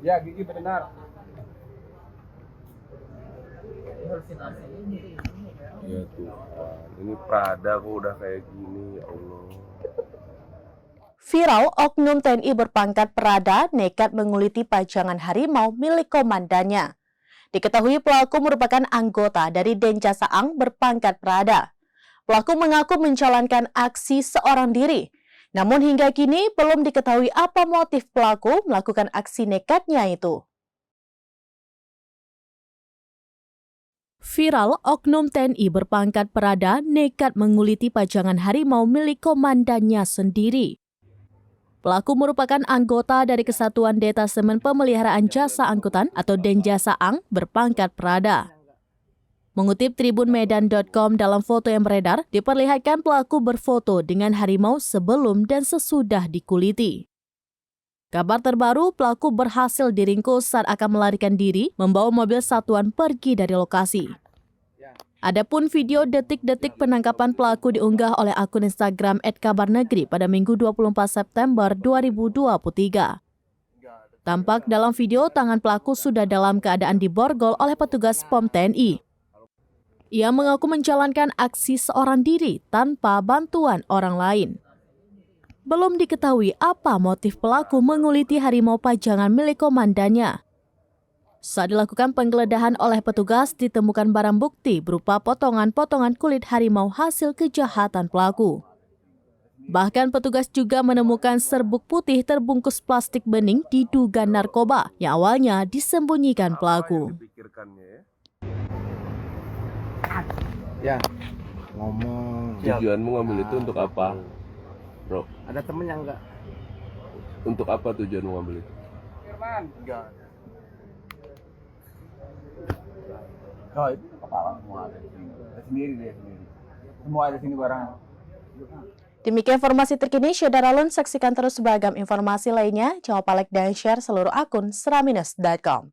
Ya, gigi benar. Ya Tuhan, ini Prada kok udah kayak gini, ya Allah. Viral, oknum TNI berpangkat Prada nekat menguliti pajangan harimau milik komandannya. Diketahui pelaku merupakan anggota dari Denjasa Ang berpangkat Prada. Pelaku mengaku menjalankan aksi seorang diri. Namun hingga kini belum diketahui apa motif pelaku melakukan aksi nekatnya itu. Viral, oknum TNI berpangkat Prada nekat menguliti pajangan harimau milik komandannya sendiri. Pelaku merupakan anggota dari Kesatuan Detasemen Pemeliharaan Jasa Angkutan atau Denjasa Ang berpangkat Prada. Mengutip tribunmedan.com, dalam foto yang beredar, diperlihatkan pelaku berfoto dengan harimau sebelum dan sesudah dikuliti. Kabar terbaru, pelaku berhasil diringkus saat akan melarikan diri, membawa mobil satuan pergi dari lokasi. Adapun video detik-detik penangkapan pelaku diunggah oleh akun Instagram @kabarnegri pada Minggu 24 September 2023. Tampak dalam video tangan pelaku sudah dalam keadaan diborgol oleh petugas POM TNI. Ia mengaku menjalankan aksi seorang diri tanpa bantuan orang lain. Belum diketahui apa motif pelaku menguliti harimau pajangan milik komandannya. Saat dilakukan penggeledahan oleh petugas, ditemukan barang bukti berupa potongan-potongan kulit harimau hasil kejahatan pelaku. Bahkan petugas juga menemukan serbuk putih terbungkus plastik bening diduga narkoba yang awalnya disembunyikan pelaku. Ya, ngomong. Tujuanmu ngambil itu untuk apa, bro? Ada temennya enggak? Untuk apa tujuanmu ngambil itu? Firman. Enggak. Oh, itu kepala semua ada di sini. Sendiri dia sendiri. Semua ada di sini barang. Demikian informasi terkini, Syederalun, saksikan terus beragam informasi lainnya. Jangan lupa like dan share seluruh akun seraminus.com.